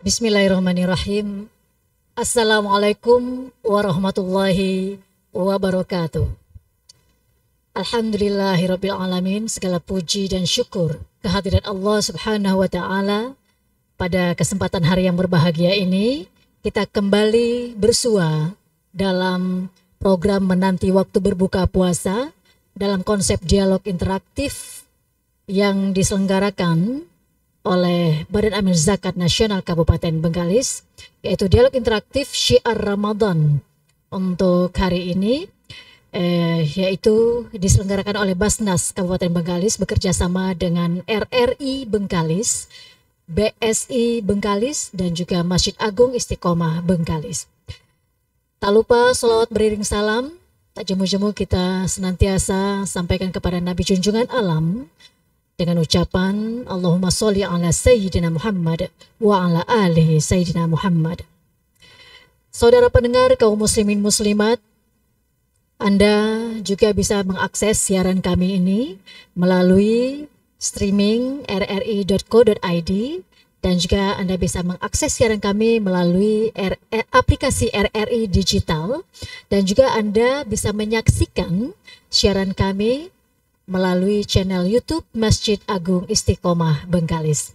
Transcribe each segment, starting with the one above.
Bismillahirrahmanirrahim. Assalamualaikum warahmatullahi wabarakatuh. Alhamdulillahirabbil alamin, segala puji dan syukur kehadirat Allah Subhanahu wa taala. Pada kesempatan hari yang berbahagia ini, kita kembali bersua dalam program menanti waktu berbuka puasa dalam konsep dialog interaktif yang diselenggarakan oleh Badan Amil Zakat Nasional Kabupaten Bengkalis, yaitu dialog interaktif Syiar Ramadan. Untuk hari ini yaitu diselenggarakan oleh Basnas Kabupaten Bengkalis bekerja sama dengan RRI Bengkalis, BSI Bengkalis, dan juga Masjid Agung Istiqomah Bengkalis. Tak lupa sholawat beriring salam, tak jemu-jemu kita senantiasa sampaikan kepada Nabi junjungan alam dengan ucapan Allahumma sholli ala Sayyidina Muhammad wa ala alihi Sayyidina Muhammad. Saudara pendengar kaum muslimin muslimat, Anda juga bisa mengakses siaran kami ini melalui streaming rri.co.id, dan juga Anda bisa mengakses siaran kami melalui aplikasi RRI Digital, dan juga Anda bisa menyaksikan siaran kami melalui channel YouTube Masjid Agung Istiqomah Bengkalis.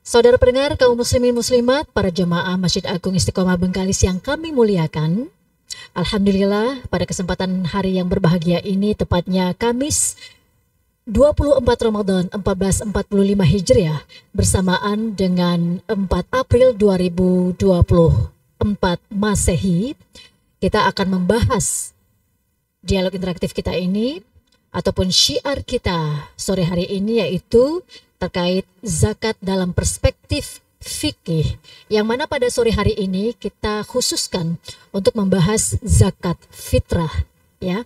Saudara pendengar kaum muslimin muslimat, para jemaah Masjid Agung Istiqomah Bengkalis yang kami muliakan, alhamdulillah pada kesempatan hari yang berbahagia ini, tepatnya Kamis 24 Ramadan 1445 Hijriah bersamaan dengan 4 April 2024 Masehi, kita akan membahas dialog interaktif kita ini ataupun syiar kita sore hari ini, yaitu terkait zakat dalam perspektif fikih, yang mana pada sore hari ini kita khususkan untuk membahas zakat fitrah, ya.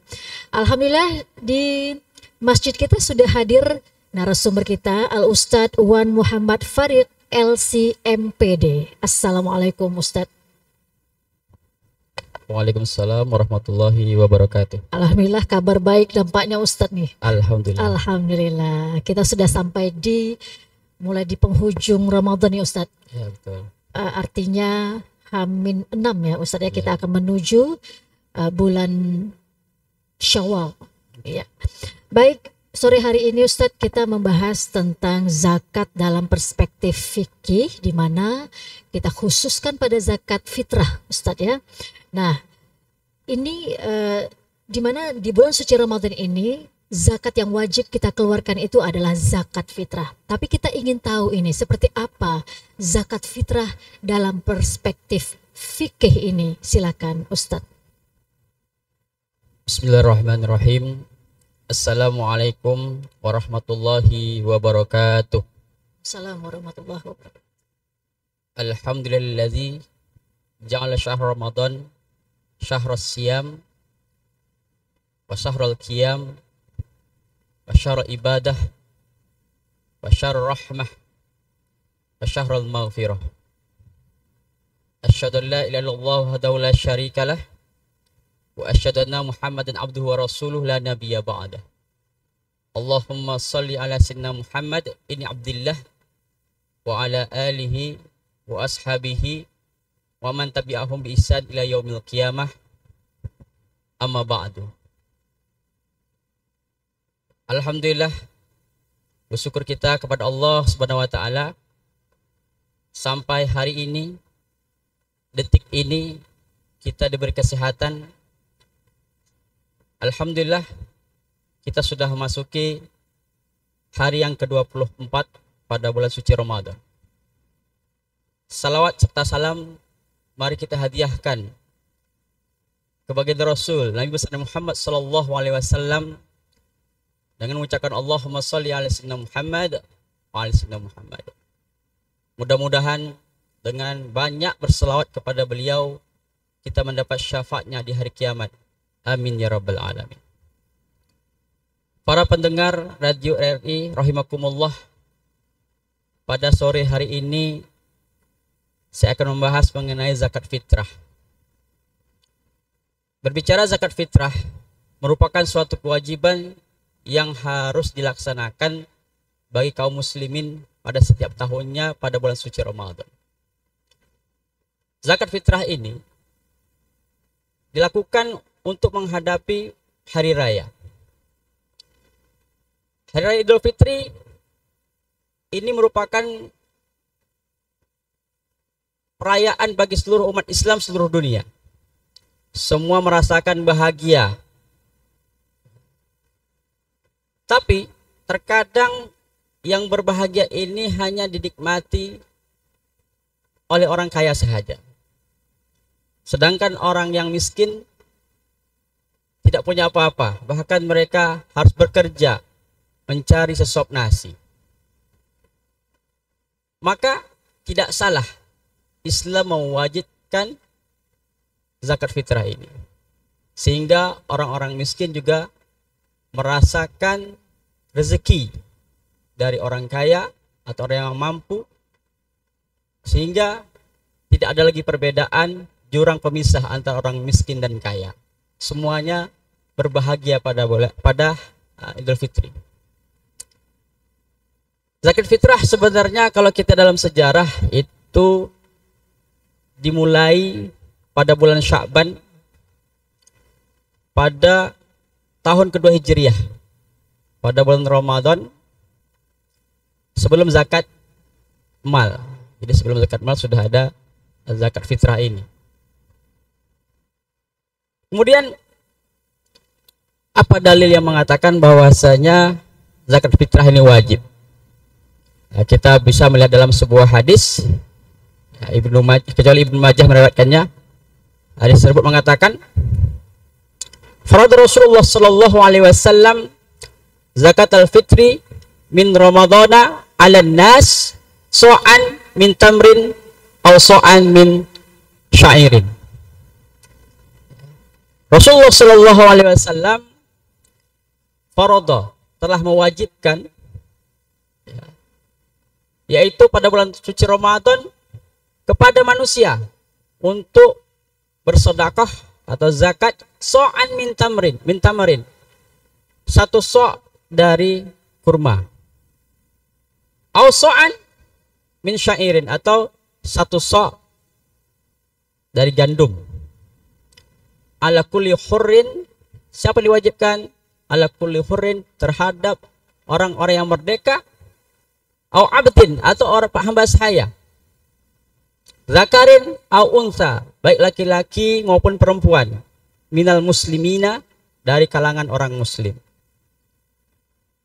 Alhamdulillah di masjid kita sudah hadir narasumber kita, Al-Ustadz Wan Muhammad Farid LCMPD. Assalamualaikum Ustadz. Waalaikumsalam warahmatullahi wabarakatuh. Alhamdulillah kabar baik dampaknya Ustadz nih. Alhamdulillah. Alhamdulillah kita sudah sampai mulai di penghujung Ramadan ya Ustadz. Ya betul. Artinya Hamin 6 ya Ustadz ya, kita Ya. akan menuju bulan Syawal. Ya. Baik, sore hari ini Ustadz kita membahas tentang zakat dalam perspektif fikih, di mana kita khususkan pada zakat fitrah Ustadz ya. Nah, ini di mana di bulan suci Ramadan ini zakat yang wajib kita keluarkan itu adalah zakat fitrah. Tapi kita ingin tahu ini seperti apa zakat fitrah dalam perspektif fikih ini. Silakan Ustadz. Bismillahirrahmanirrahim. Assalamualaikum warahmatullahi wabarakatuh. Assalamualaikum warahmatullahi wabarakatuh. Alhamdulillazi ja'ala syahr Ramadan syahrus siyam wa syahrul qiyam wa syahrul ibadah wa syahrul rahmah wa syahrul maghfirah. Asyhadu an la ilaha illallah wahdahu la syarikalah wa asyhadu anna Muhammadan abduhu wa rasuluhu la nabiyya ba'dah. Allahumma salli ala sayyidina Muhammad ini abdillah wa ala alihi wa ashabihi wa man tabi'ahum bi ihsan ila yaumil qiyamah, amma ba'du. Alhamdulillah, bersyukur kita kepada Allah Subhanahu wa taala sampai hari ini, detik ini kita diberi kesehatan. Alhamdulillah, kita sudah memasuki hari yang ke-24 pada bulan suci Ramadan. Salawat serta salam mari kita hadiahkan ke baginda Rasul Nabi besar Muhammad sallallahu alaihi wasallam dengan mengucapkan Allahumma sholli ala sayyidina Muhammad wa ala sayyidina Muhammad. Mudah-mudahan dengan banyak berselawat kepada beliau kita mendapat syafaatnya di hari kiamat. Amin ya rabbal alamin. Para pendengar Radio RRI rahimakumullah, pada sore hari ini saya akan membahas mengenai zakat fitrah. Berbicara zakat fitrah merupakan suatu kewajiban yang harus dilaksanakan bagi kaum muslimin pada setiap tahunnya pada bulan suci Ramadan. zakat fitrah ini dilakukan untuk menghadapi hari raya. Hari raya Idul Fitri ini merupakan perayaan bagi seluruh umat Islam seluruh dunia. Semua merasakan bahagia. Tapi terkadang yang berbahagia ini hanya dinikmati oleh orang kaya saja. Sedangkan orang yang miskin tidak punya apa-apa. Bahkan mereka harus bekerja mencari sesop nasi. Maka tidak salah Islam mewajibkan zakat fitrah ini. Sehingga orang-orang miskin juga merasakan rezeki dari orang kaya atau orang yang mampu. Sehingga tidak ada lagi perbedaan jurang pemisah antara orang miskin dan kaya. Semuanya berbahagia pada Idul Fitri. Zakat fitrah sebenarnya kalau kita dalam sejarah itu dimulai pada bulan Sya'ban pada tahun kedua Hijriah, pada bulan Ramadan sebelum zakat mal. Jadi sebelum zakat mal sudah ada zakat fitrah ini. Kemudian apa dalil yang mengatakan bahwasanya zakat fitrah ini wajib? Kita bisa melihat dalam sebuah hadis, kecuali Ibnu Majah meriwayatkannya. Hadis tersebut mengatakan, farad Rasulullah sallallahu alaihi wasallam zakat al-fitri min Ramadana 'ala nas so'an min tamrin aw so'an min sya'irin. Rasulullah sallallahu alaihi wasallam farada, telah mewajibkan, yaitu pada bulan suci Ramadan kepada manusia untuk bersedekah atau zakat so'an min tamarin, satu so' dari kurma, au so'an min syairin, atau satu so' dari gandum. Ala kulli hurrin, siapa diwajibkan? Ala kulli hurrin, terhadap orang-orang yang merdeka, au abdin, atau orang hamba sahaya, zakarin au unsa, baik laki-laki maupun perempuan, minal muslimina, dari kalangan orang muslim.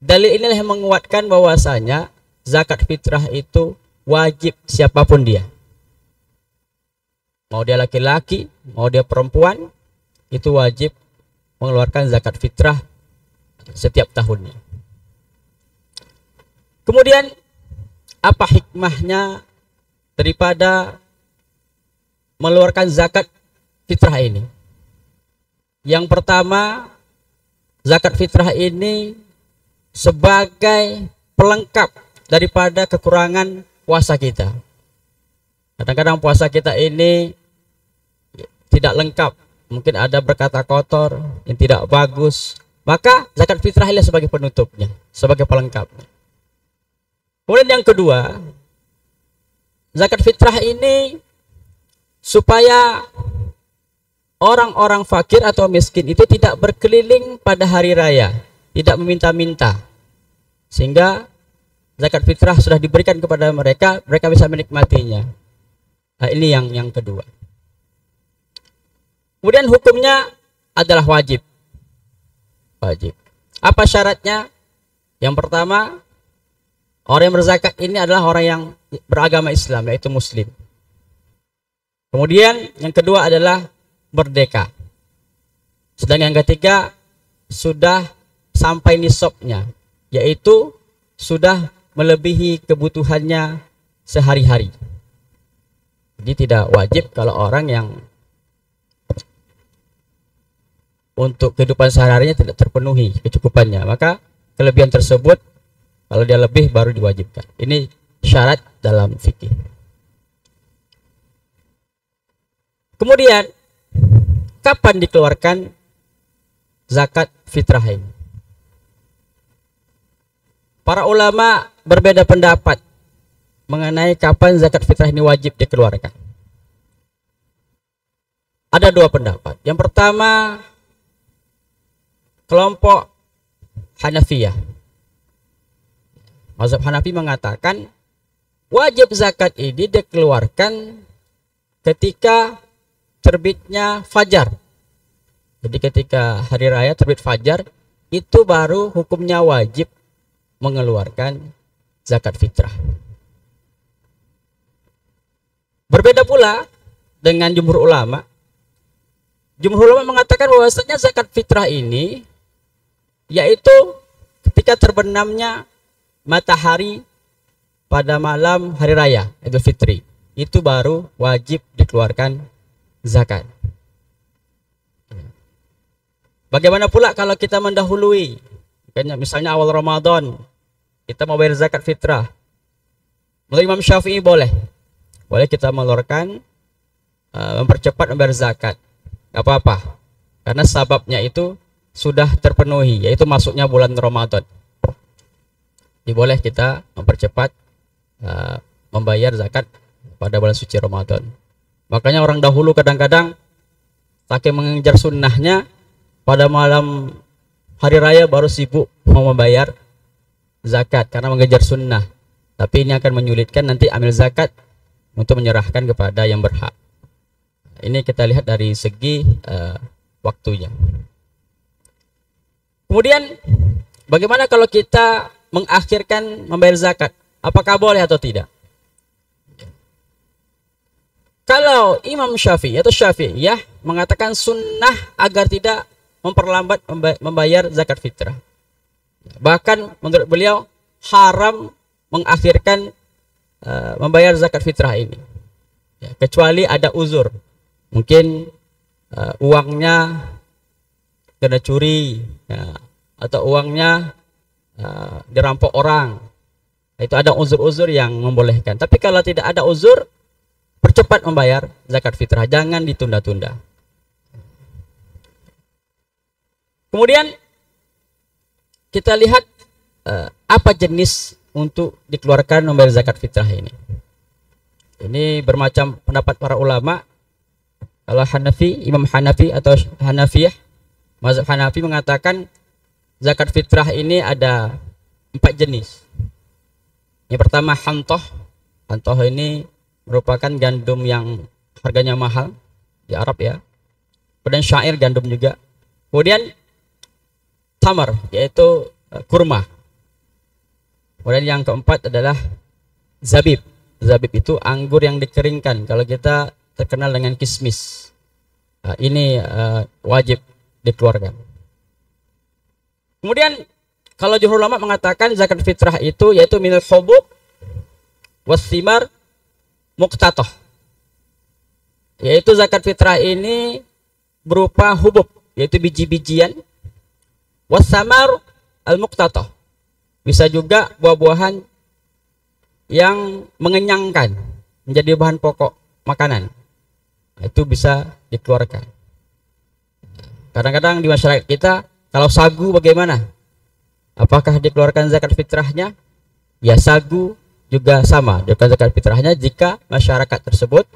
Dalil inilah yang menguatkan bahwasanya zakat fitrah itu wajib siapapun dia. Mau dia laki-laki, mau dia perempuan, itu wajib mengeluarkan zakat fitrah setiap tahunnya. Kemudian apa hikmahnya daripada mengeluarkan zakat fitrah ini? Yang pertama, zakat fitrah ini sebagai pelengkap daripada kekurangan puasa kita. Kadang-kadang puasa kita ini tidak lengkap, mungkin ada berkata kotor yang tidak bagus, maka zakat fitrah ini sebagai penutupnya, sebagai pelengkapnya. Kemudian yang kedua, zakat fitrah ini supaya orang-orang fakir atau miskin itu tidak berkeliling pada hari raya, tidak meminta-minta, sehingga zakat fitrah sudah diberikan kepada mereka, mereka bisa menikmatinya. Nah, ini yang kedua. Kemudian hukumnya adalah wajib. Wajib. Apa syaratnya? Yang pertama, orang yang berzakat ini adalah orang yang beragama Islam, yaitu muslim. Kemudian yang kedua adalah merdeka. Sedangkan yang ketiga sudah sampai nisabnya, yaitu sudah melebihi kebutuhannya sehari-hari. Jadi tidak wajib kalau orang yang untuk kehidupan sehari-harinya tidak terpenuhi kecukupannya, maka kelebihan tersebut kalau dia lebih baru diwajibkan. Ini syarat dalam fikih. Kemudian kapan dikeluarkan zakat fitrah ini? Para ulama berbeda pendapat mengenai kapan zakat fitrah ini wajib dikeluarkan. ada dua pendapat. Yang pertama, kelompok Hanafiyah. Mazhab Hanafi mengatakan wajib zakat ini dikeluarkan ketika terbitnya fajar. Jadi ketika hari raya terbit fajar, itu baru hukumnya wajib mengeluarkan zakat fitrah. Berbeda pula dengan jumhur ulama. Jumhur ulama mengatakan bahwasanya zakat fitrah ini yaitu ketika terbenamnya matahari pada malam hari raya Idul Fitri, itu baru wajib dikeluarkan zakat. Bagaimana pula kalau kita mendahului, misalnya awal Ramadan kita mau bayar zakat fitrah, menurut Imam Syafi'i boleh kita mengeluarkan mempercepat membayar zakat, gak apa-apa, karena sababnya itu sudah terpenuhi, yaitu masuknya bulan Ramadan. Jadi boleh kita mempercepat membayar zakat pada bulan suci Ramadan. Makanya orang dahulu kadang-kadang saking mengejar sunnahnya, pada malam hari raya baru sibuk mau membayar zakat karena mengejar sunnah. Tapi ini akan menyulitkan nanti ambil zakat untuk menyerahkan kepada yang berhak. Ini kita lihat dari segi waktunya. Kemudian bagaimana kalau kita mengakhirkan membayar zakat? Apakah boleh atau tidak? Kalau Imam Syafi'i atau Syafi'iyah mengatakan sunnah agar tidak memperlambat membayar zakat fitrah. Bahkan menurut beliau haram mengakhirkan membayar zakat fitrah ini, ya, kecuali ada uzur, mungkin uangnya kena curi, ya, atau uangnya dirampok orang. Itu ada uzur-uzur yang membolehkan. Tapi kalau tidak ada uzur, percepat membayar zakat fitrah, jangan ditunda-tunda. Kemudian kita lihat apa jenis untuk dikeluarkan membayar zakat fitrah ini. Ini bermacam pendapat para ulama. Kalau Hanafi, Imam Hanafi atau Hanafiyah, mazhab Hanafi mengatakan zakat fitrah ini ada 4 jenis. Yang pertama hantoh. Hantoh ini merupakan gandum yang harganya mahal di Arab, ya. Kemudian syair, gandum juga. Kemudian tamar, yaitu kurma. Kemudian yang keempat adalah zabib. Zabib itu anggur yang dikeringkan. Kalau kita terkenal dengan kismis, ini wajib dikeluarkan. Kemudian kalau jumhur ulama mengatakan zakat fitrah itu yaitu minal hubub wathimar muqtatoh, yaitu zakat fitrah ini berupa hubub, yaitu biji-bijian, wasamar al-muqtatoh, bisa juga buah-buahan yang mengenyangkan menjadi bahan pokok makanan, itu bisa dikeluarkan. Kadang-kadang di masyarakat kita, kalau sagu bagaimana? Apakah dikeluarkan zakat fitrahnya? Ya, sagu juga sama, dikeluarkan zakat fitrahnya jika masyarakat tersebut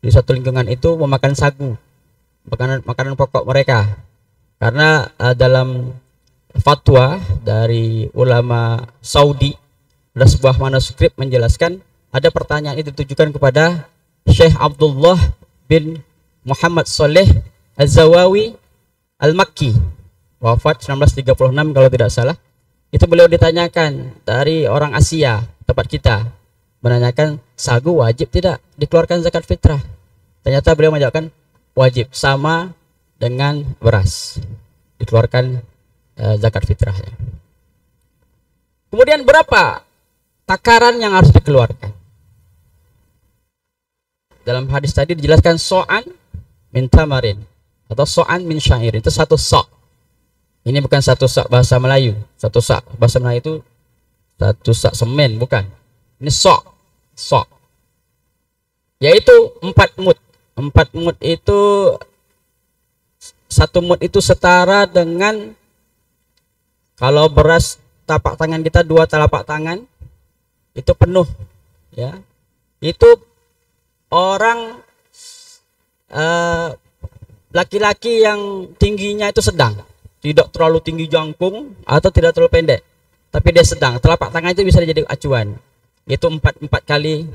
di suatu lingkungan itu memakan sagu, makanan pokok mereka. Karena dalam fatwa dari ulama Saudi, ada sebuah manuskrip menjelaskan, ada pertanyaan itu ditujukan kepada Syekh Abdullah bin Muhammad Saleh Az-Zawawi Al-Makki, wafat 1936 kalau tidak salah. Itu beliau ditanyakan dari orang Asia, tempat kita, menanyakan sagu wajib tidak dikeluarkan zakat fitrah. Ternyata beliau menjawabkan wajib, sama dengan beras, dikeluarkan zakat fitrahnya. Kemudian berapa takaran yang harus dikeluarkan? Dalam hadis tadi dijelaskan so'an min tamarin atau so'an min syair, itu satu sok. Ini bukan satu sak bahasa Melayu. Satu sak bahasa Melayu itu satu sak semen, bukan. Ini sok. Sok. Yaitu 4 mud. 4 mud itu, 1 mud itu setara dengan, kalau beras tapak tangan kita 2 telapak tangan, itu penuh, ya. Itu orang laki-laki yang tingginya itu sedang, tidak terlalu tinggi jangkung atau tidak terlalu pendek, tapi dia sedang. Telapak tangan itu bisa jadi acuan. Itu empat kali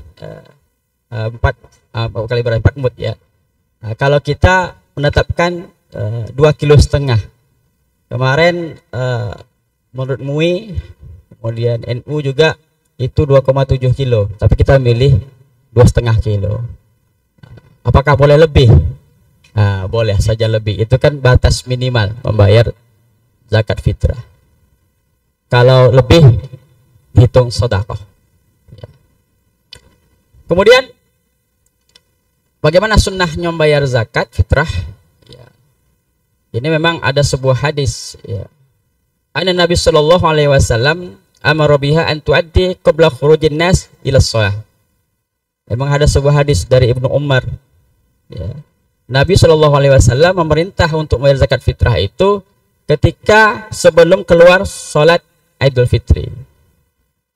empat mut ya. Nah, kalau kita menetapkan 2,5 kg kemarin, menurut MUI kemudian NU juga itu 2,7 kilo, tapi kita milih 2,5 kilo. Apakah boleh lebih? Nah, boleh saja lebih. Itu kan batas minimal membayar zakat fitrah. Kalau lebih hitung sedekah. Kemudian bagaimana sunnahnya membayar zakat fitrah? Ya. Ini memang ada sebuah hadis. Ya. Anna Nabi Sallallahu Alaihi Wasallam amara biha an tuaddi qabla khurujin nas ila shalah. Memang ada sebuah hadis dari Ibnu Umar. Ya. Nabi Shallallahu Alaihi Wasallam memerintah untuk membayar zakat fitrah itu ketika sebelum keluar sholat Idul Fitri.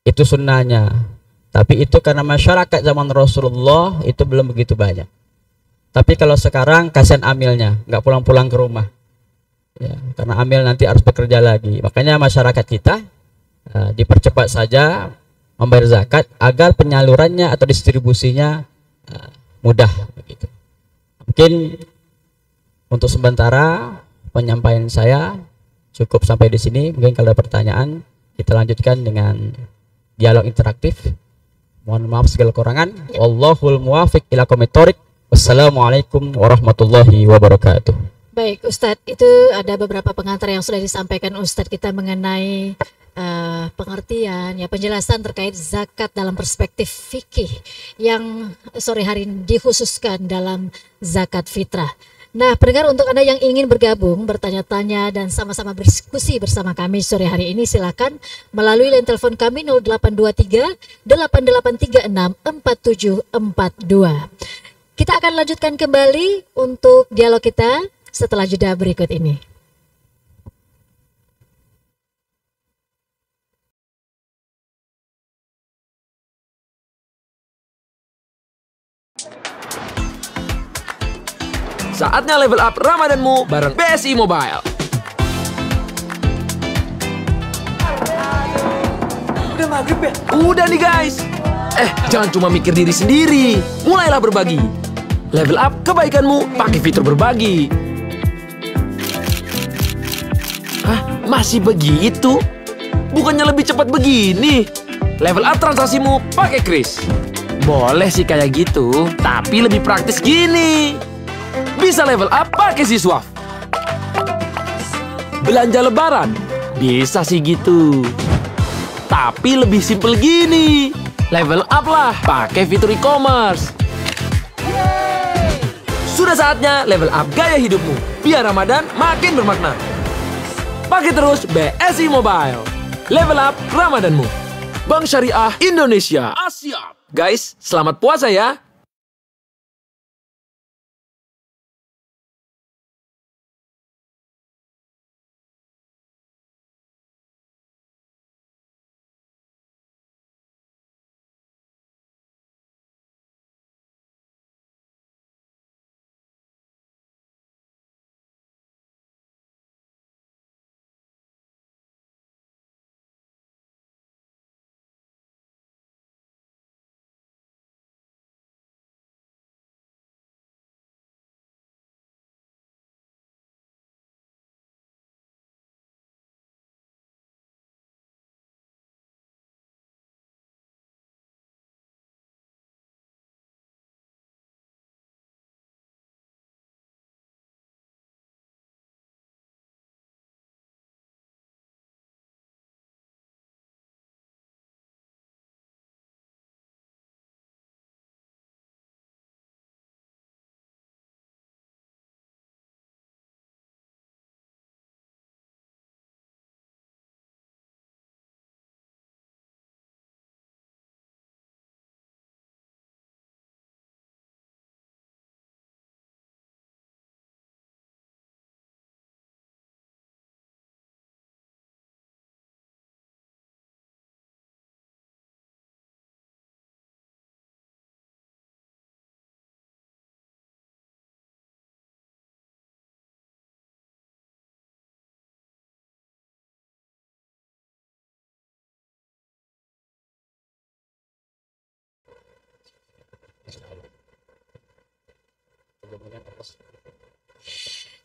Itu sunnahnya. Tapi itu karena masyarakat zaman Rasulullah itu belum begitu banyak. Tapi kalau sekarang kasihan amilnya, nggak pulang-pulang ke rumah. Ya, karena amil nanti harus bekerja lagi. Makanya masyarakat kita dipercepat saja membayar zakat agar penyalurannya atau distribusinya mudah begitu. Mungkin untuk sementara penyampaian saya cukup sampai di sini. Mungkin kalau ada pertanyaan kita lanjutkan dengan dialog interaktif. Mohon maaf segala kekurangan. Wallahul muwafiq ila aqwamit thoriq. Wassalamualaikum warahmatullahi wabarakatuh. Baik Ustadz, itu ada beberapa pengantar yang sudah disampaikan Ustadz kita mengenai pengertian, ya, penjelasan terkait zakat dalam perspektif fikih yang sore hari ini dikhususkan dalam zakat fitrah. Nah, pendengar, untuk Anda yang ingin bergabung, bertanya-tanya dan sama-sama berdiskusi bersama kami sore hari ini, silakan melalui line telepon kami 0823 8836 4742. Kita akan lanjutkan kembali untuk dialog kita setelah jeda berikut ini. Saatnya level up Ramadanmu bareng BSI Mobile. Udah maghrib ya? Udah nih guys. Jangan cuma mikir diri sendiri. Mulailah berbagi. Level up kebaikanmu pakai fitur berbagi. Hah? Masih begitu? Bukannya lebih cepat begini? Level up transaksimu pakai Kris. Boleh sih kayak gitu, tapi lebih praktis gini. Bisa level up pakai Siswaf. Belanja lebaran, bisa sih gitu. Tapi lebih simple gini. Level up lah pakai fitur e-commerce. Sudah saatnya level up gaya hidupmu, biar Ramadan makin bermakna. Pakai terus BSI Mobile. Level up Ramadanmu. Bank Syariah Indonesia. Asyap. Guys, selamat puasa ya.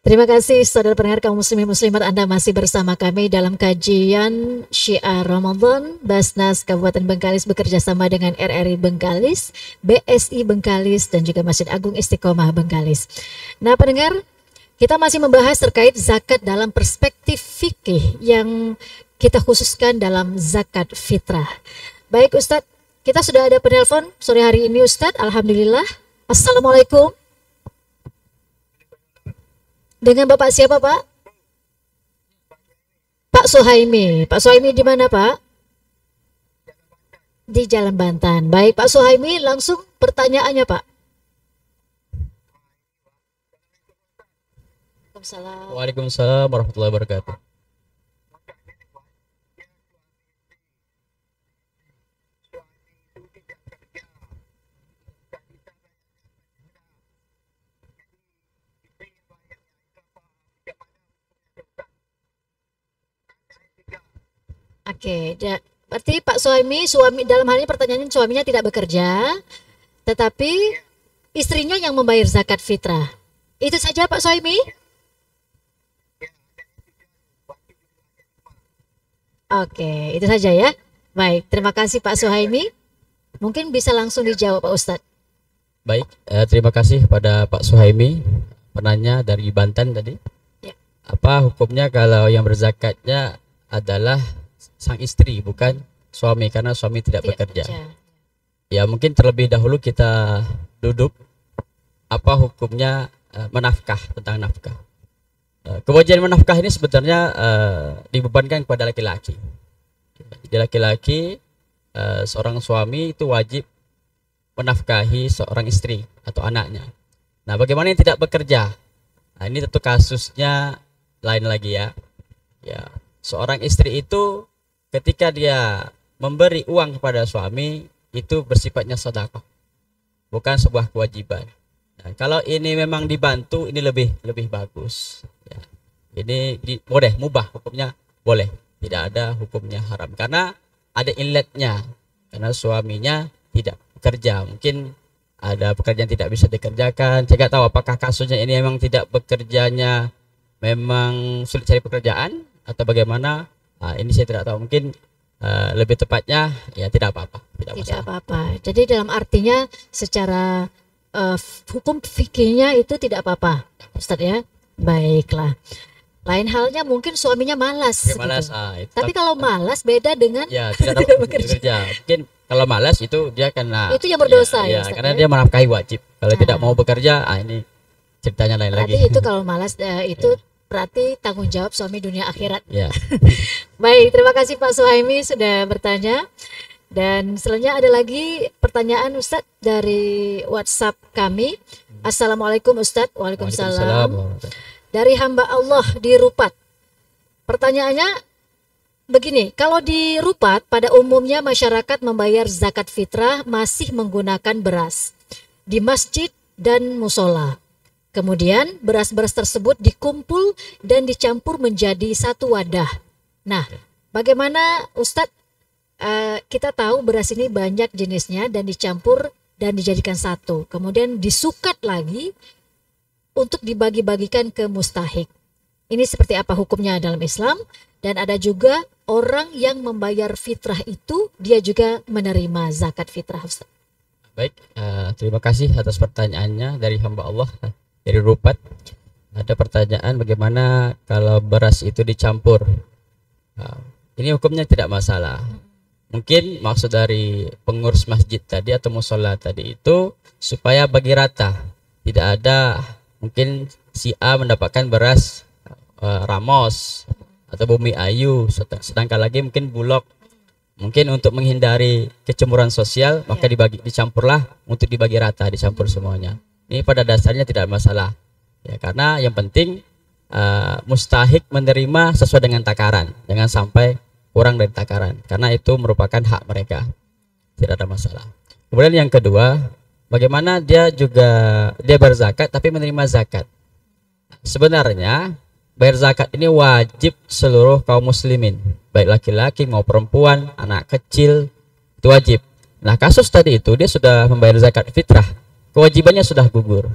Terima kasih saudara pendengar kaum muslimin muslimat, Anda masih bersama kami dalam kajian Syiar Ramadan. Basnas Kabupaten Bengkalis bekerja sama dengan RRI Bengkalis, BSI Bengkalis, dan juga Masjid Agung Istiqomah Bengkalis. Nah pendengar, kita masih membahas terkait zakat dalam perspektif fikih yang kita khususkan dalam zakat fitrah. Baik Ustadz, kita sudah ada penelpon sore hari ini Ustadz, alhamdulillah. Assalamualaikum. Dengan Bapak siapa Pak? Pak Suhaimi. Pak Suhaimi di mana Pak? Di Jalan Bantan. Baik Pak Suhaimi, langsung pertanyaannya Pak. Waalaikumsalam. Waalaikumsalam warahmatullahi wabarakatuh. Oke, berarti Pak Suhaimi, suami dalam hal ini pertanyaannya suaminya tidak bekerja, tetapi istrinya yang membayar zakat fitrah. Itu saja Pak Suhaimi? Oke, itu saja ya. Baik, terima kasih Pak Suhaimi. Mungkin bisa langsung dijawab Pak Ustadz. Baik, terima kasih pada Pak Suhaimi, penanya dari Banten tadi. Ya. Apa hukumnya kalau yang berzakatnya adalah sang istri bukan suami, karena suami tidak bekerja. Ya mungkin terlebih dahulu kita duduk apa hukumnya menafkah, tentang nafkah. Kewajiban menafkah ini sebenarnya dibebankan kepada laki-laki. Jadi laki-laki, seorang suami itu wajib menafkahi seorang istri atau anaknya. Nah bagaimana yang tidak bekerja? Nah ini tentu kasusnya lain lagi ya. Ya, seorang istri itu ketika dia memberi uang kepada suami itu bersifatnya sedekah, bukan sebuah kewajiban. Nah, kalau ini memang dibantu ini lebih bagus. Ya. Ini boleh, mubah hukumnya boleh, tidak ada hukumnya haram karena ada illatnya, karena suaminya tidak bekerja, mungkin ada pekerjaan tidak bisa dikerjakan. Saya nggak tahu apakah kasusnya ini memang tidak bekerjanya, memang sulit cari pekerjaan atau bagaimana. Nah, ini saya tidak tahu, mungkin lebih tepatnya ya tidak apa-apa, tidak apa-apa. Jadi dalam artinya secara hukum fikihnya itu tidak apa-apa, Ustadz ya. Baiklah. Lain halnya mungkin suaminya malas. Gitu. Malas. Tapi kalau malas beda dengan ya tidak bekerja. Mungkin kalau malas itu dia kena itu yang berdosa ya, Ustadz, karena dia menafkahi wajib. Kalau tidak mau bekerja, ini ceritanya lain berarti lagi. Itu kalau malas itu berarti tanggung jawab suami dunia akhirat. Ya. Baik, terima kasih Pak Suhaimi sudah bertanya. Dan selanjutnya ada lagi pertanyaan Ustadz dari WhatsApp kami. Assalamualaikum Ustadz. Waalaikumsalam. Dari hamba Allah di Rupat. Pertanyaannya begini, kalau di Rupat pada umumnya masyarakat membayar zakat fitrah masih menggunakan beras di masjid dan musola. Kemudian beras-beras tersebut dikumpul dan dicampur menjadi satu wadah. Nah, bagaimana Ustadz, kita tahu beras ini banyak jenisnya dan dicampur dan dijadikan satu. Kemudian disukat lagi untuk dibagi-bagikan ke mustahik. Ini seperti apa hukumnya dalam Islam? Dan ada juga orang yang membayar fitrah itu, dia juga menerima zakat fitrah Ustadz. Baik, terima kasih atas pertanyaannya dari hamba Allah. Dari Rupat ada pertanyaan bagaimana kalau beras itu dicampur. Ini hukumnya tidak masalah. Mungkin maksud dari pengurus masjid tadi atau musola tadi itu supaya bagi rata, tidak ada mungkin si A mendapatkan beras Ramos atau Bumi Ayu, sedangkan lagi mungkin Bulog. Mungkin untuk menghindari kecemburuan sosial maka dicampurlah untuk dibagi rata, dicampur semuanya. Ini pada dasarnya tidak masalah ya, karena yang penting mustahik menerima sesuai dengan takaran, jangan sampai kurang dari takaran, karena itu merupakan hak mereka, tidak ada masalah. Kemudian yang kedua, bagaimana dia berzakat tapi menerima zakat. Sebenarnya bayar zakat ini wajib seluruh kaum muslimin, baik laki-laki maupun perempuan, anak kecil, itu wajib. Nah kasus tadi itu dia sudah membayar zakat fitrah, kewajibannya sudah gugur.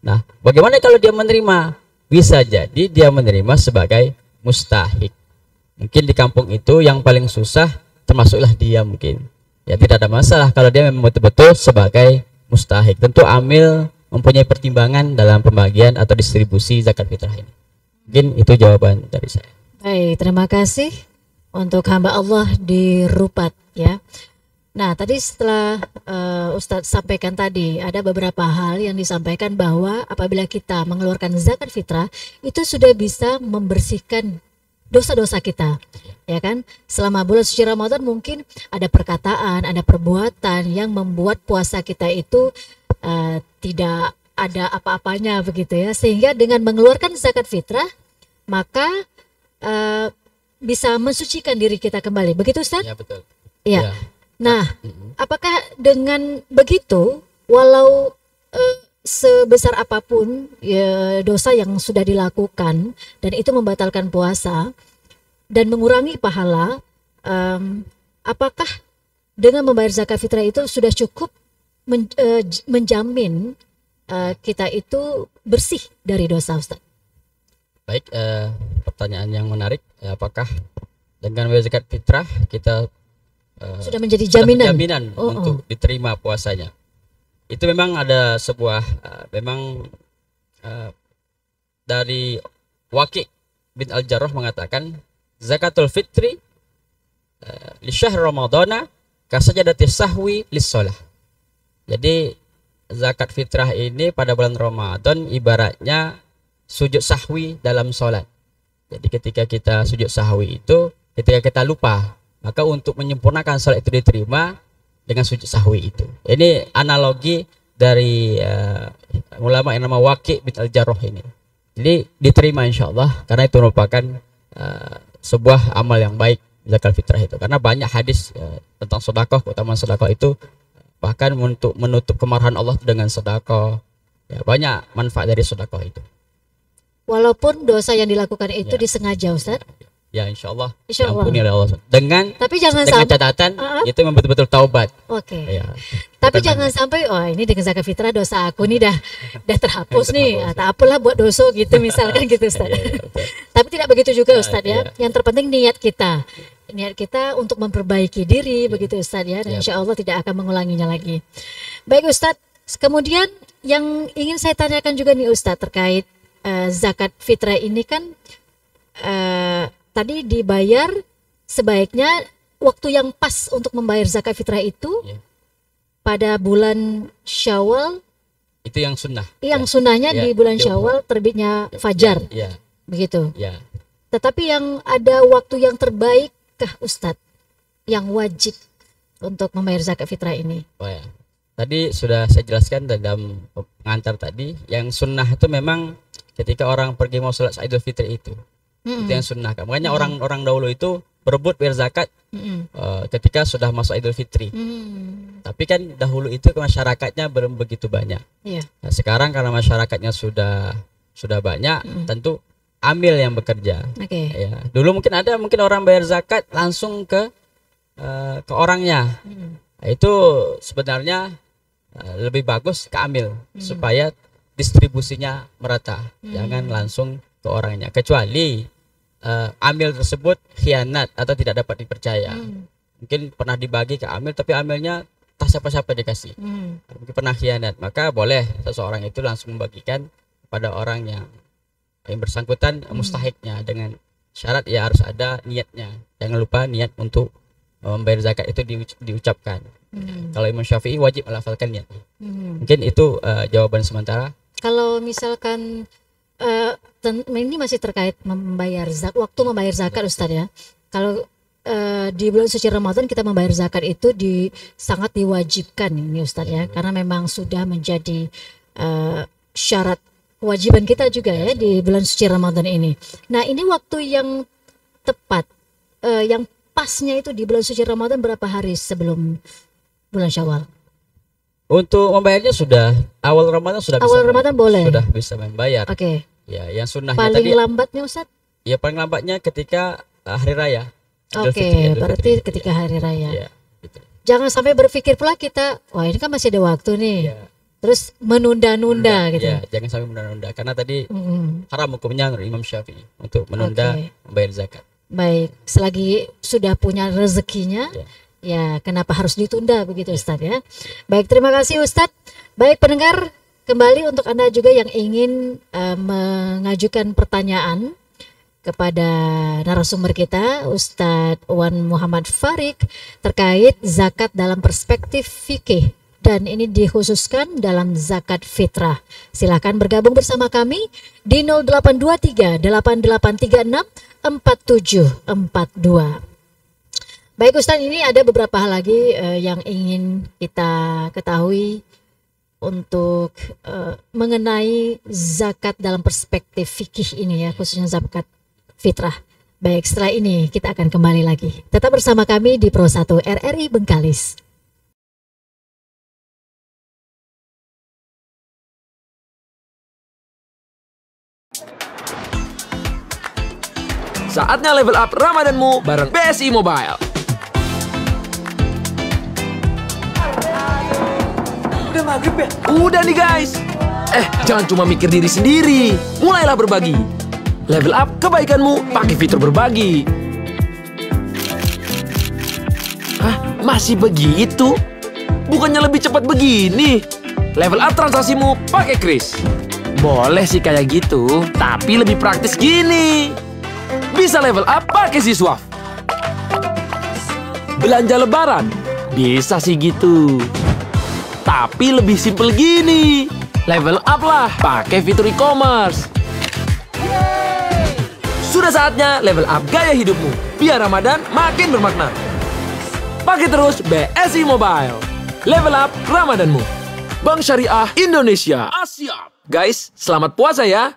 Nah, bagaimana kalau dia menerima? Bisa jadi dia menerima sebagai mustahik. Mungkin di kampung itu yang paling susah termasuklah dia mungkin. Ya tidak ada masalah kalau dia memang betul-betul sebagai mustahik. Tentu amil mempunyai pertimbangan dalam pembagian atau distribusi zakat fitrah ini. Mungkin itu jawaban dari saya. Baik, terima kasih untuk hamba Allah di Rupat ya. Nah, tadi setelah Ustadz sampaikan tadi, ada beberapa hal yang disampaikan bahwa apabila kita mengeluarkan zakat fitrah, itu sudah bisa membersihkan dosa-dosa kita, ya kan? Selama bulan suci Ramadan mungkin ada perkataan, ada perbuatan yang membuat puasa kita itu tidak ada apa-apanya begitu ya. Sehingga dengan mengeluarkan zakat fitrah, maka bisa mensucikan diri kita kembali. Begitu Ustadz? Ya betul. Ya. Nah, apakah dengan begitu, walau sebesar apapun ya, dosa yang sudah dilakukan dan itu membatalkan puasa dan mengurangi pahala, apakah dengan membayar zakat fitrah itu sudah cukup menjamin kita itu bersih dari dosa, Ustaz? Baik, pertanyaan yang menarik. Apakah dengan membayar zakat fitrah kita sudah menjadi jaminan, untuk diterima puasanya? Itu memang ada sebuah memang dari Waqi' bin Al-Jarrah mengatakan zakatul fitri li syahr ramadhana kasajadati sahwi lis shalah. Jadi zakat fitrah ini pada bulan Ramadan ibaratnya sujud sahwi dalam sholat. Jadi ketika kita sujud sahwi itu ketika kita lupa, maka untuk menyempurnakan sholat itu diterima dengan sujud sahwi itu. Ini analogi dari ulama yang nama Waqi' bin Al-Jarrah ini. Jadi diterima insya Allah karena itu merupakan sebuah amal yang baik zakat fitrah itu. Karena banyak hadis tentang sedekah, keutamaan sedekah itu, bahkan untuk menutup kemarahan Allah dengan sedekah. Ya, banyak manfaat dari sedekah itu. Walaupun dosa yang dilakukan itu disengaja, Ustaz. Ya insya Allah diampuni oleh Allah. Tapi jangan dengan catatan itu memang betul-betul taubat. Oke. Ya, tapi jangan sampai ini dengan zakat fitrah dosa aku nih dah terhapus nih. Tak apalah buat dosa gitu misalkan gitu Ustaz. Tapi tidak begitu juga Ustaz ya. Yang terpenting niat kita. Niat kita untuk memperbaiki diri begitu Ustaz ya. Dan insya Allah tidak akan mengulanginya lagi. Baik Ustaz. Kemudian yang ingin saya tanyakan juga nih Ustaz terkait zakat fitrah ini kan tadi dibayar sebaiknya waktu yang pas untuk membayar zakat fitrah itu pada bulan Syawal. Itu yang sunnah. Yang sunnahnya di bulan Syawal terbitnya fajar. Begitu. Tetapi yang ada waktu yang terbaik kah Ustadz yang wajib untuk membayar zakat fitrah ini? Tadi sudah saya jelaskan dalam pengantar tadi, yang sunnah itu memang ketika orang pergi mau sholat Idul Fitri itu. Itu yang sunnah. Makanya orang-orang dahulu itu berebut bayar zakat ketika sudah masuk Idul Fitri. Tapi kan dahulu itu masyarakatnya belum begitu banyak. Nah, sekarang karena masyarakatnya sudah banyak, tentu amil yang bekerja. Ya, dulu mungkin orang bayar zakat langsung ke orangnya. Nah, itu sebenarnya lebih bagus ke amil supaya distribusinya merata. Jangan langsung ke orangnya, kecuali amil tersebut khianat atau tidak dapat dipercaya. Mungkin pernah dibagi ke amil tapi amilnya tak siapa-siapa dikasih. Mungkin pernah khianat, maka boleh seseorang itu langsung membagikan kepada orang yang bersangkutan mustahiknya dengan syarat ya harus ada niatnya. Jangan lupa niat untuk membayar zakat itu diucapkan. Kalau Imam Syafi'i wajib melafalkan niat. Mungkin itu jawaban sementara. Kalau misalkan ini masih terkait membayar zakat, waktu membayar zakat Ustaz ya. Kalau di bulan suci Ramadan kita membayar zakat itu sangat diwajibkan ini Ustaz ya, karena memang sudah menjadi syarat kewajiban kita juga ya di bulan suci Ramadan ini. Nah, ini waktu yang tepat, yang pasnya itu di bulan suci Ramadan berapa hari sebelum bulan Syawal? Untuk membayarnya sudah awal Ramadan sudah awal bisa Ramadan boleh. Sudah bisa membayar. Oke. Ya, yang sunnahnya paling tadi lambatnya Ustaz? Ya paling lambatnya ketika hari raya. Oke, berarti ketika hari raya. Ya, gitu. Jangan sampai berpikir pula kita, wah ini kan masih ada waktu nih. terus menunda-nunda gitu. Ya, jangan sampai menunda-nunda karena tadi Mm-mm. haram hukumnya menurut Imam Syafi'i untuk menunda Oke. membayar zakat. Baik, selagi sudah punya rezekinya, ya kenapa harus ditunda begitu Ustadz ya. Baik, terima kasih Ustadz. Baik pendengar, kembali untuk Anda juga yang ingin mengajukan pertanyaan kepada narasumber kita Ustadz Wan Muhammad Farik terkait zakat dalam perspektif fikih. Dan ini dikhususkan dalam zakat fitrah. Silakan bergabung bersama kami di 0823 8836 4742. Baik Ustaz, ini ada beberapa hal lagi yang ingin kita ketahui untuk mengenai zakat dalam perspektif fikih ini ya, khususnya zakat fitrah. Baik, setelah ini kita akan kembali lagi. Tetap bersama kami di Pro 1 RRI Bengkalis. Saatnya level up Ramadanmu bareng BSI Mobile. Udah maghrib ya? Udah nih guys. Jangan cuma mikir diri sendiri. Mulailah berbagi. Level up kebaikanmu pakai fitur berbagi. Hah? Masih begitu? Bukannya lebih cepat begini? Level up transaksimu pakai Kris. Boleh sih kayak gitu, tapi lebih praktis gini. Bisa level up pakai Siswaf. Belanja lebaran, bisa sih gitu. Tapi lebih simple gini. Level up lah pakai fitur e-commerce. Sudah saatnya level up gaya hidupmu, biar Ramadan makin bermakna. Pakai terus BSI Mobile. Level up Ramadanmu. Bank Syariah Indonesia. Asyap. Guys, selamat puasa ya.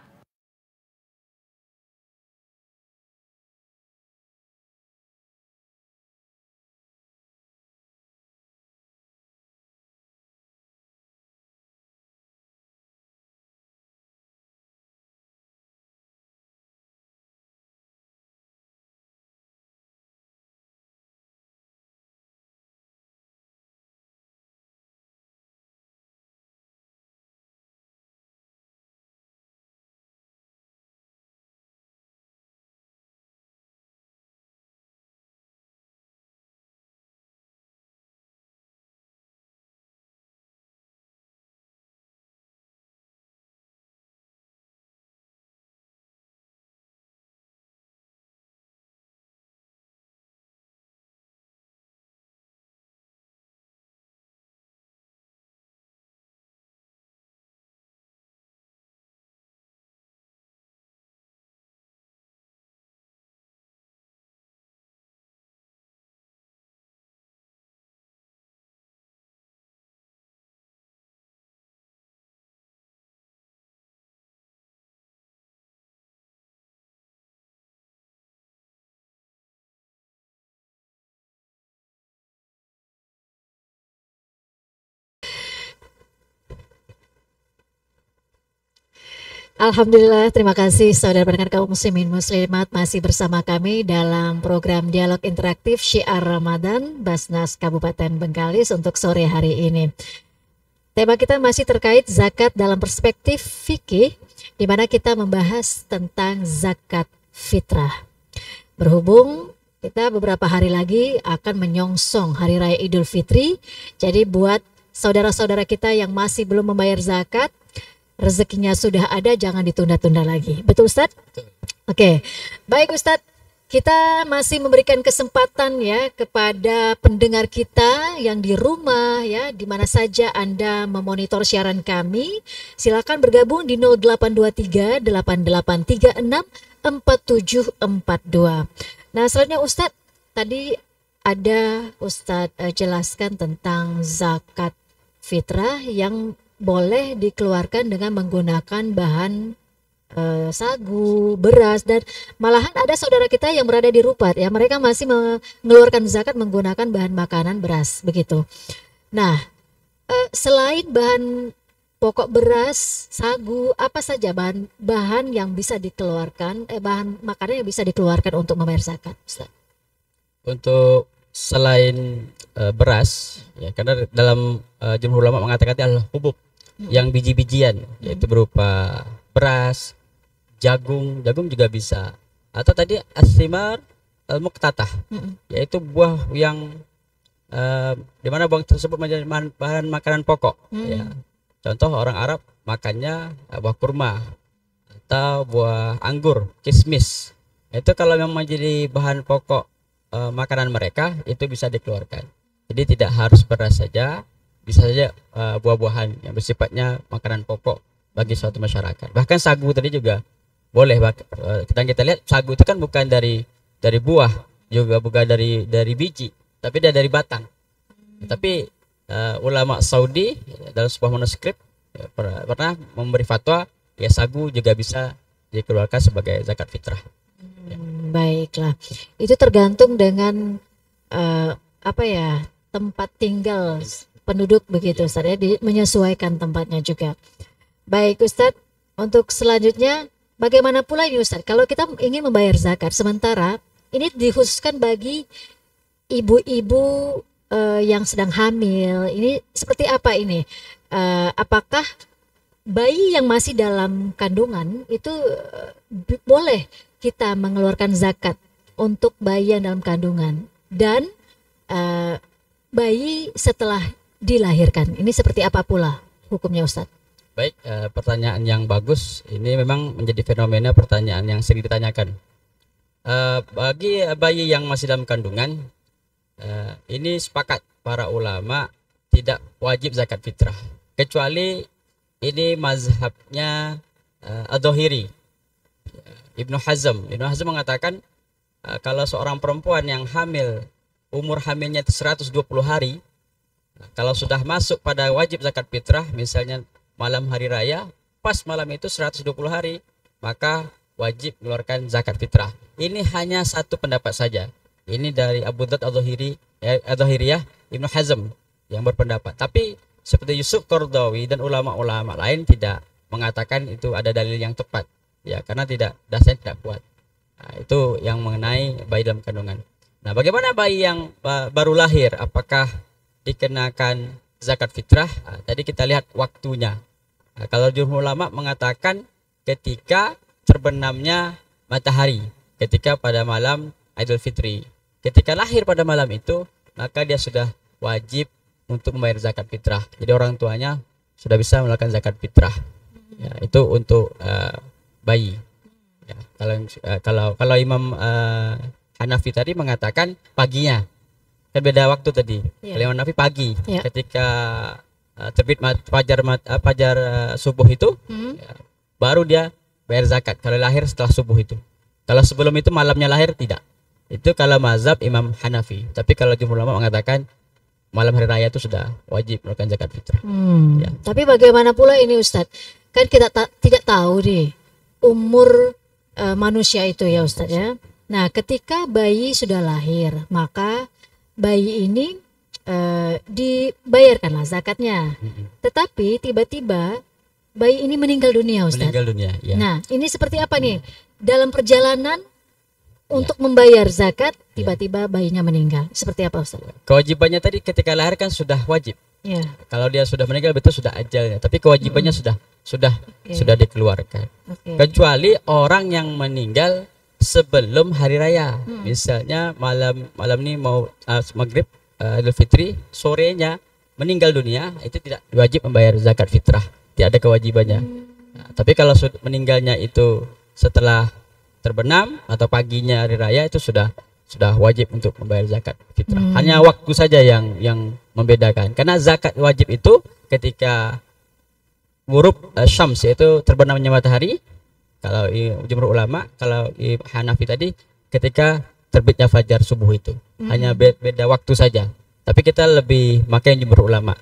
Alhamdulillah, terima kasih saudara pendengar kaum muslimin muslimat masih bersama kami dalam program Dialog Interaktif Syiar Ramadan Basnas Kabupaten Bengkalis untuk sore hari ini. Tema kita masih terkait zakat dalam perspektif fikih, di mana kita membahas tentang zakat fitrah. Berhubung kita beberapa hari lagi akan menyongsong Hari Raya Idul Fitri, jadi buat saudara-saudara kita yang masih belum membayar zakat, rezekinya sudah ada, jangan ditunda-tunda lagi. Betul Ustadz? Oke, baik Ustadz. Kita masih memberikan kesempatan ya kepada pendengar kita yang di rumah ya, di mana saja Anda memonitor siaran kami. Silakan bergabung di 0823 8836 4742. Nah, selanjutnya Ustadz, tadi ada Ustadz jelaskan tentang zakat fitrah yang boleh dikeluarkan dengan menggunakan bahan sagu, beras, dan malahan ada saudara kita yang berada di Rupat ya, mereka masih mengeluarkan zakat menggunakan bahan makanan beras begitu. Nah, selain bahan pokok beras, sagu, apa saja bahan yang bisa dikeluarkan, bahan makanan yang bisa dikeluarkan untuk membayar zakat, Ustaz? Untuk selain beras, ya karena dalam jumhur ulama mengatakan adalah hubub. yang biji-bijian, yaitu berupa beras, jagung juga bisa. Atau tadi as-simar al-muqtatah, yaitu buah yang di mana buah tersebut menjadi bahan makanan pokok. Ya. Contoh orang Arab makannya buah kurma atau buah anggur, kismis. Itu kalau memang menjadi bahan pokok makanan mereka, itu bisa dikeluarkan. Jadi tidak harus beras saja, bisa saja buah-buahan yang bersifatnya makanan pokok bagi suatu masyarakat. Bahkan sagu tadi juga boleh. Dan kita lihat sagu itu kan bukan dari buah, juga bukan dari biji, tapi dia dari batang. Tapi ulama Saudi dalam sebuah manuskrip pernah memberi fatwa, ya sagu juga bisa dikeluarkan sebagai zakat fitrah. Baiklah, itu tergantung dengan tempat tinggal penduduk begitu Ustaz ya, menyesuaikan tempatnya juga. Baik Ustaz, untuk selanjutnya bagaimana pula ini Ustaz kalau kita ingin membayar zakat, sementara ini dikhususkan bagi ibu-ibu yang sedang hamil, ini seperti apa ini? Apakah bayi yang masih dalam kandungan itu boleh kita mengeluarkan zakat untuk bayi yang dalam kandungan, dan bayi setelah dilahirkan, ini seperti apa pula hukumnya Ustaz? Baik, pertanyaan yang bagus. Ini memang menjadi fenomena pertanyaan yang sering ditanyakan. Bagi bayi yang masih dalam kandungan, ini sepakat para ulama tidak wajib zakat fitrah, kecuali ini mazhabnya Adh-Dhahiri. Ibnu Hazm mengatakan kalau seorang perempuan yang hamil, umur hamilnya itu 120 hari, kalau sudah masuk pada wajib zakat fitrah, misalnya malam hari raya, pas malam itu 120 hari, maka wajib mengeluarkan zakat fitrah. Ini hanya satu pendapat saja. Ini dari Abu Dzat Adh-Dhahiriyah, Ibnu Hazm yang berpendapat. Tapi seperti Yusuf Qaradawi dan ulama-ulama lain tidak mengatakan itu ada dalil yang tepat. Ya, karena dasarnya tidak kuat. Nah, itu yang mengenai bayi dalam kandungan. Nah, bagaimana bayi yang baru lahir, apakah dikenakan zakat fitrah? Nah, tadi kita lihat waktunya. Nah, kalau jumhur ulama mengatakan ketika terbenamnya matahari, ketika pada malam Idul Fitri. Ketika lahir pada malam itu, maka dia sudah wajib untuk membayar zakat fitrah. Jadi orang tuanya sudah bisa melakukan zakat fitrah. Ya, itu untuk bayi. Ya, kalau Imam Hanafi tadi mengatakan paginya, kan beda waktu tadi. Ya. Kalau Imam Hanafi pagi, ya, ketika terbit fajar subuh itu, ya, baru dia bayar zakat. Kalau lahir setelah subuh itu. Kalau sebelum itu malamnya lahir, tidak. Itu kalau mazhab Imam Hanafi. Tapi kalau jumhur ulama mengatakan malam hari raya itu sudah wajib melakukan zakat fitrah. Ya. Tapi bagaimana pula ini Ustadz? Kan kita tidak tahu nih umur manusia itu ya Ustadz ya. Nah, ketika bayi sudah lahir, maka bayi ini dibayarkanlah zakatnya. Tetapi tiba-tiba bayi ini meninggal dunia Ustadz. Meninggal dunia, ya. Nah, ini seperti apa nih? Dalam perjalanan untuk membayar zakat, tiba-tiba bayinya meninggal. Seperti apa Ustaz? Kewajibannya tadi ketika lahir kan sudah wajib. Ya. Kalau dia sudah meninggal betul sudah ajalnya. Tapi kewajibannya sudah dikeluarkan. Kecuali orang yang meninggal sebelum hari raya. Misalnya malam ini mau maghrib Idul Fitri, sorenya meninggal dunia, itu tidak wajib membayar zakat fitrah. Tidak ada kewajibannya. Nah, tapi kalau meninggalnya itu setelah terbenam atau paginya hari raya, itu sudah wajib untuk membayar zakat fitrah. Hanya waktu saja yang membedakan. Karena zakat wajib itu ketika ghurub syams, yaitu terbenamnya matahari. Kalau jumhur ulama, kalau Hanafi tadi ketika terbitnya fajar subuh itu. Hanya beda waktu saja. Tapi kita lebih pakai jumhur ulama.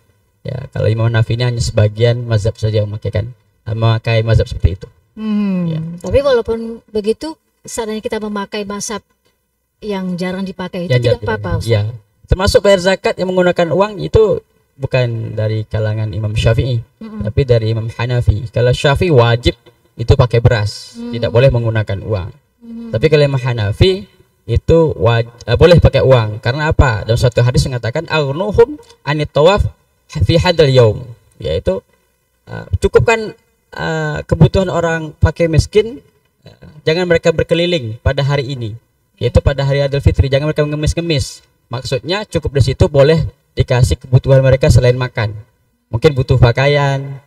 Ya, kalau Imam Hanafi ini hanya sebagian mazhab saja yang memakai mazhab seperti itu. Ya. Tapi walaupun begitu, seandainya kita memakai mazhab yang jarang dipakai itu tidak apa-apa. Ya, termasuk bayar zakat yang menggunakan uang itu bukan dari kalangan Imam Syafi'i, tapi dari Imam Hanafi. Kalau Syafi'i wajib itu pakai beras, tidak boleh menggunakan uang. Tapi kalau Imam Hanafi itu boleh pakai uang. Karena apa? Dalam suatu hadis mengatakan aghnuhum anit tawaf fi hadal yaum, yaitu cukupkan kebutuhan orang fakir miskin, jangan mereka berkeliling pada hari ini, yaitu pada hari Idul Fitri, jangan mereka ngemis-ngemis. Maksudnya cukup di situ, boleh dikasih kebutuhan mereka selain makan. Mungkin butuh pakaian,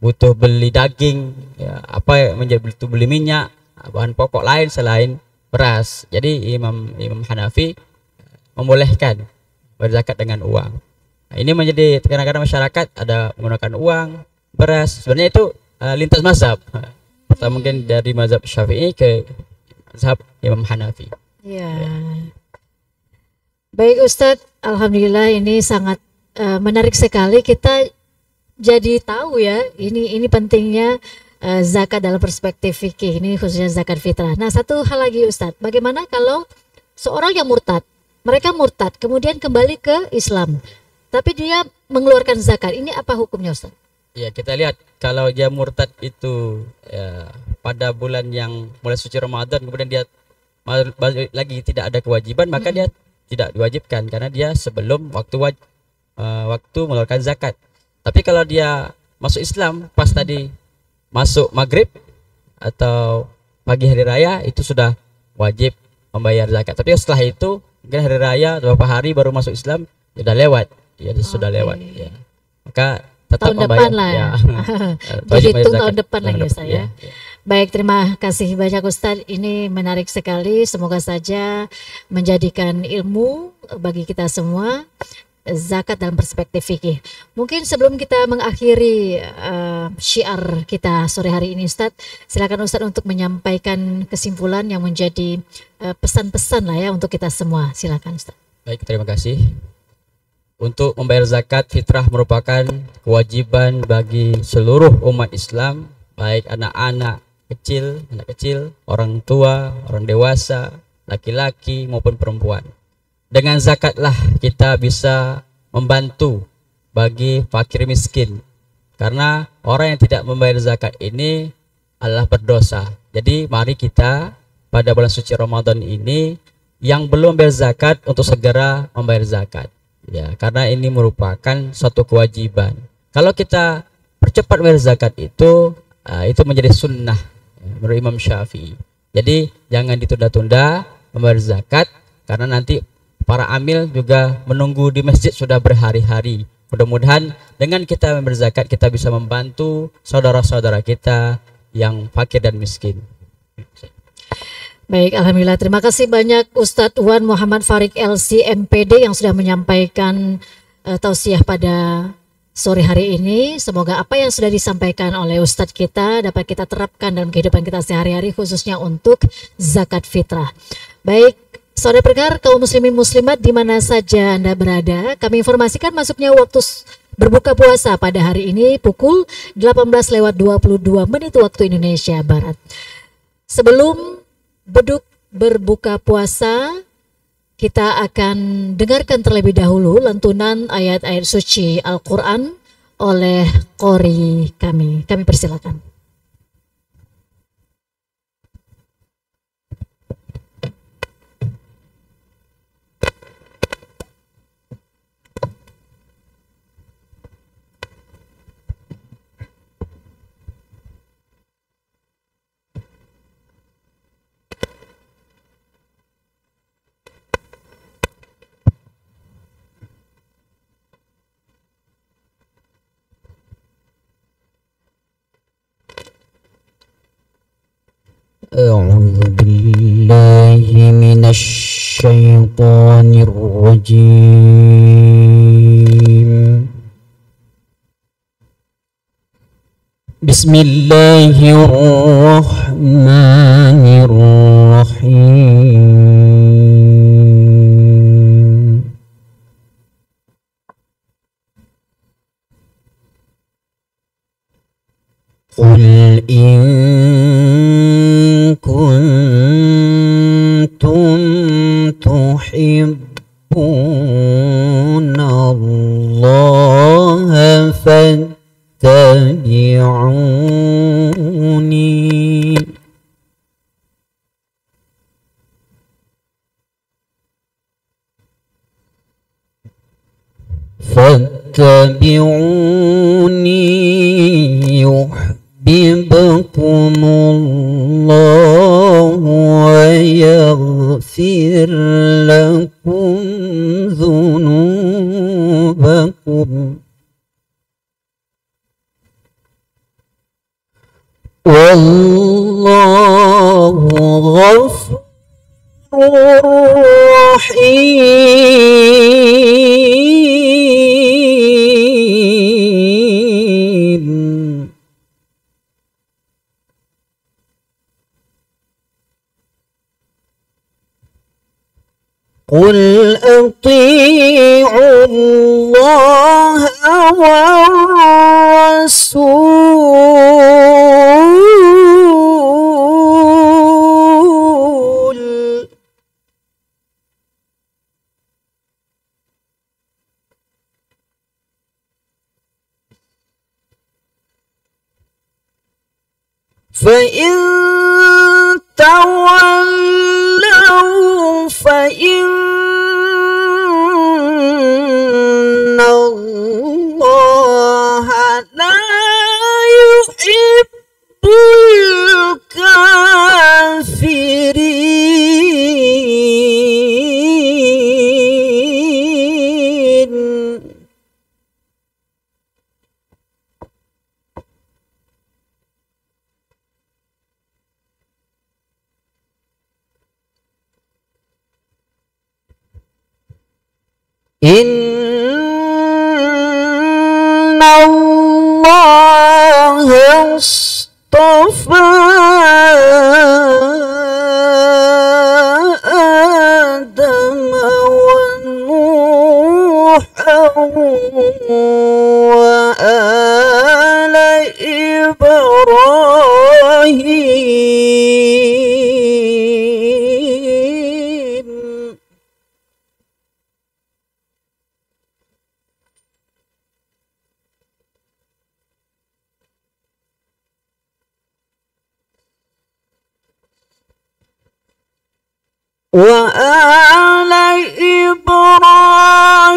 butuh beli daging, ya, apa menjadi butuh beli minyak, bahan pokok lain selain beras. Jadi Imam Hanafi membolehkan berzakat dengan uang. Nah, ini menjadi kadang-kadang masyarakat ada menggunakan uang, beras. Sebenarnya itu lintas mazhab. Pertama mungkin dari mazhab Syafi'i ke mazhab Imam Hanafi. Ya. Baik Ustadz, alhamdulillah ini sangat menarik sekali. Kita jadi tahu ya, ini pentingnya zakat dalam perspektif fikih, ini khususnya zakat fitrah. Nah, satu hal lagi Ustadz, bagaimana kalau seorang yang murtad, mereka murtad kemudian kembali ke Islam, tapi dia mengeluarkan zakat, ini apa hukumnya Ustadz? Ya, kita lihat kalau dia murtad itu ya, pada bulan yang mulai suci Ramadan, kemudian dia balik lagi tidak ada kewajiban, maka dia tidak diwajibkan karena dia sebelum waktu mengeluarkan zakat. Tapi kalau dia masuk Islam pas tadi masuk maghrib atau pagi hari raya, itu sudah wajib membayar zakat. Tapi setelah itu mungkin hari raya beberapa hari baru masuk Islam, sudah lewat, ya sudah lewat. Ya. Maka tetap tahun membayar, depan lah ya. Wajib Dihitung bayar tahun zakat depan lagi Ustaz ya. Baik, terima kasih banyak Ustadz. Ini menarik sekali. Semoga saja menjadikan ilmu bagi kita semua, zakat dalam perspektif fikih. Mungkin sebelum kita mengakhiri syiar kita sore hari ini Ustadz, silakan Ustadz untuk menyampaikan kesimpulan yang menjadi pesan-pesan lah ya untuk kita semua. Silakan Ustadz. Baik, terima kasih. Untuk membayar zakat fitrah merupakan kewajiban bagi seluruh umat Islam, baik anak kecil, orang tua, orang dewasa, laki-laki maupun perempuan. Dengan zakatlah kita bisa membantu bagi fakir miskin. Karena orang yang tidak membayar zakat ini adalah berdosa. Jadi mari kita pada bulan suci Ramadan ini yang belum membayar zakat untuk segera membayar zakat. Ya, karena ini merupakan suatu kewajiban. Kalau kita percepat membayar zakat itu menjadi sunnah menurut Imam Syafi'i. Jadi jangan ditunda-tunda membayar zakat, karena nanti para amil juga menunggu di masjid sudah berhari-hari. Mudah-mudahan dengan kita membayar zakat kita bisa membantu saudara-saudara kita yang fakir dan miskin. Baik, alhamdulillah. Terima kasih banyak Ustadz Wan Muhammad Farik LC MPD yang sudah menyampaikan tausiah pada sore hari ini. Semoga apa yang sudah disampaikan oleh Ustadz kita dapat kita terapkan dalam kehidupan kita sehari-hari, khususnya untuk zakat fitrah. Baik, saudara pendengar kaum muslimin muslimat di mana saja Anda berada, kami informasikan masuknya waktu berbuka puasa pada hari ini pukul 18:22 waktu Indonesia Barat. Sebelum beduk berbuka puasa, kita akan dengarkan terlebih dahulu lantunan ayat-ayat suci Al-Quran oleh qori kami. Kami persilakan. أعوذ بالله من الشيطان الرجيم. بسم الله الرحمن الرحيم. قل إن كنتم تحبون الله فاتبعوني يحببكم الله ويغفر لكم ذنوبكم والله غفور رحيم. قل أطيعوا الله والرسول فإن تولوا فإن الله لا يحب الكافرين. إن الله اصطفى آدم ونوحا وآل إبراهيم وآل إبراهيم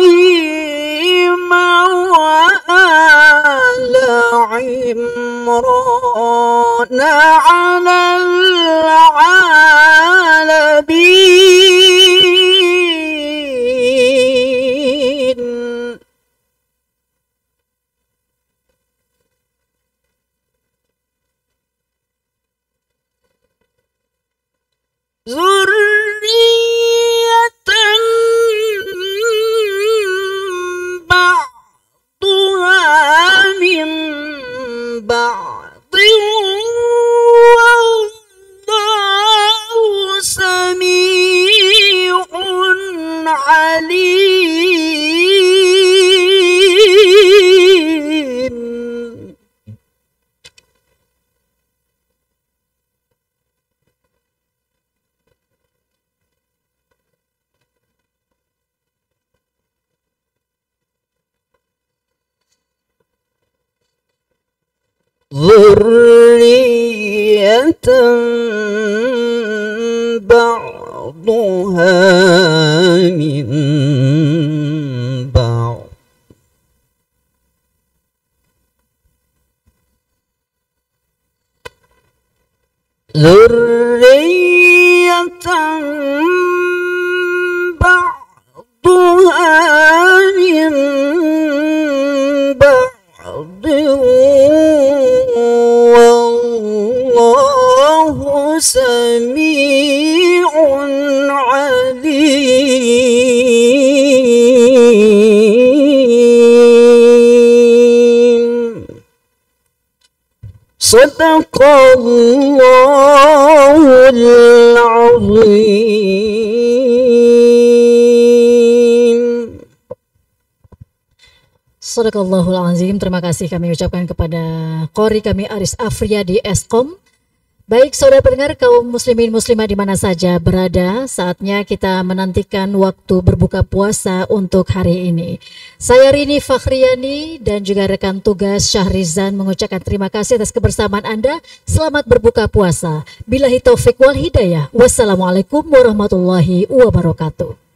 وآل عمران على العالمين. ذرية بعضها من بعض والله سميع عليم. ذرية بعضها من بعض ذرية بعضها من بعض والله سميع عليم. صدق الله العظيم. Sadaqallahul azim. Terima kasih kami ucapkan kepada Qori kami Aris Afriyadi Eskom. Baik saudara pendengar kaum muslimin muslimah di mana saja berada, saatnya kita menantikan waktu berbuka puasa untuk hari ini. Saya Rini Fakhriyani dan juga rekan tugas Syahrizan mengucapkan terima kasih atas kebersamaan Anda. Selamat berbuka puasa. Billahi taufik wal hidayah. Wassalamualaikum warahmatullahi wabarakatuh.